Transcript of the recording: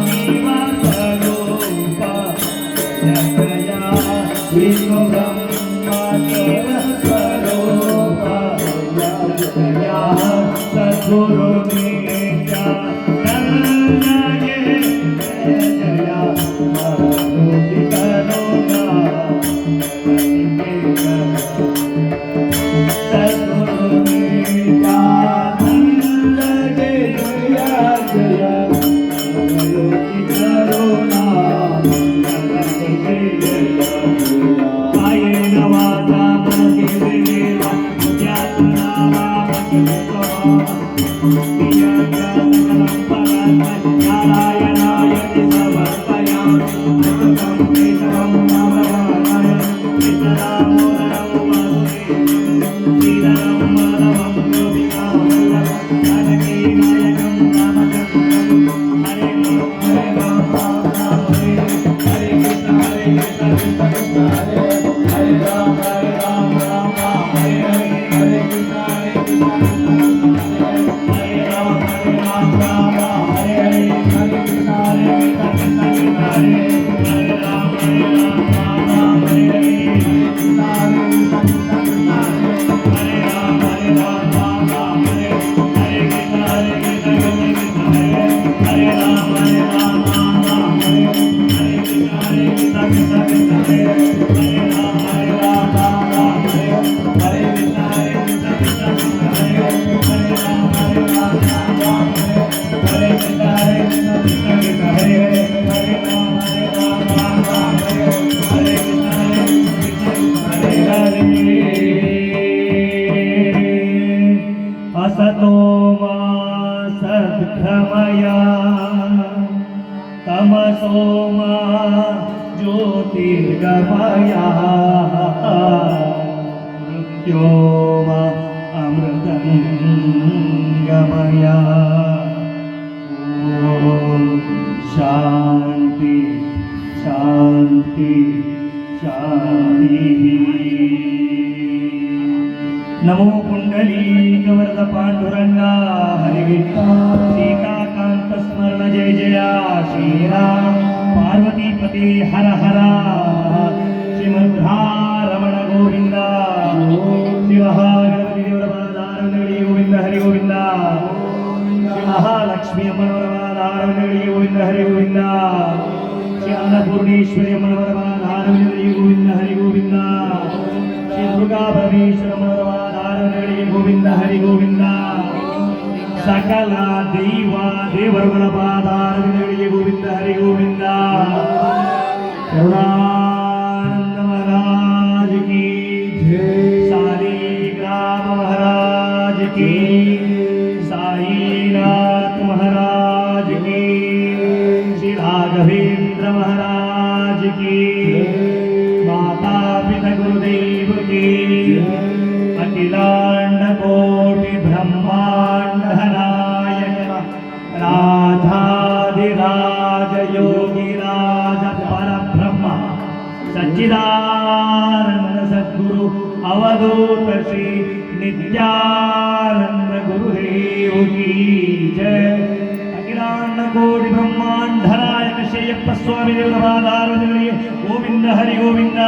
शिवा स्वरूपा जया विष्णु ब्रह्मा स्वरूपा जया सद्गुरु नित्या जया मारुति करुणा सद्गुरु नित्यानंद जया जया मारुति करुणा कायेन वाचा मनसेन्द्रियेण बुद्ध्यात्मना नारायणाय समर्पयामि अमृतं केशवं नारायणाय कृष्णरामो श्रीधरं माधवं गोपिकावल्लभं जानकी नायकं रामचन्द्रं हरे राम हरे कृष्ण कृष्ण हरे हरे राम राम हरे हरे हरे कृष्ण हरे राम राम हरे हरे हरे कृष्ण कृष्ण हरे हरे राम हरे हरे हरे कृष्ण हरे राम हरे हरे कृष्ण हरे हरे राम हरे कृष्ण हरे राम हरे राम हरे कृष्ण हरे राम हरे कृष्ण हरे कृष्ण हरे राम हरे असतो मा सद्गमया तमसो मा ज्योतिर्गमया मृत्यो मा अमृतं गमया ॐ शान्ति शान्ति शान्तिः नमो पुंडलीकवरद पांडुरंगा हरि सीताकांत स्मरण जय जया श्रीराम पार्वतीपति हर हर श्रीमद्रमण गोविंद शिव गणपति देवर पादारविंदಗಳಿಗೆ गोविंद हरि गोविंद श्री महालक्ष्मी अम्मनवर पादारविंदಗಳಿಗೆ गोविंद हरि गोविंद श्री अन्नपूर्णेश्वरी अम्मनवर पादारविंदಗಳಿಗೆ गोविंद हरि गोविंद श्री दुर्गा परमेश्वर अम्मनवर गोविंद हरि गोविंद सकल देवरुಗಳ पादारविंदಗಳಿಗೆ गोविंद हरि गोविंद करुणानंद महाराज की जय शालिग्राम महाराज की साईनाथ महाराज की श्री राघवेंद्र महाराज की माता पिता गुरुदेव की अखिलांड कोटि ब्रह्मांड नायक राधाधिराज योगिराज परब्रह्म सच्चिदानंद सद्गुरु अवधूत श्री नित्यानंद गुरुदेव की जय अखिलांड कोटि ब्रह्मांड नायक श्री अप्पा स्वामी देवರ ಪಾದಾರವಿಂದಗಳಿಗೆ गोविंद हरि गोविंद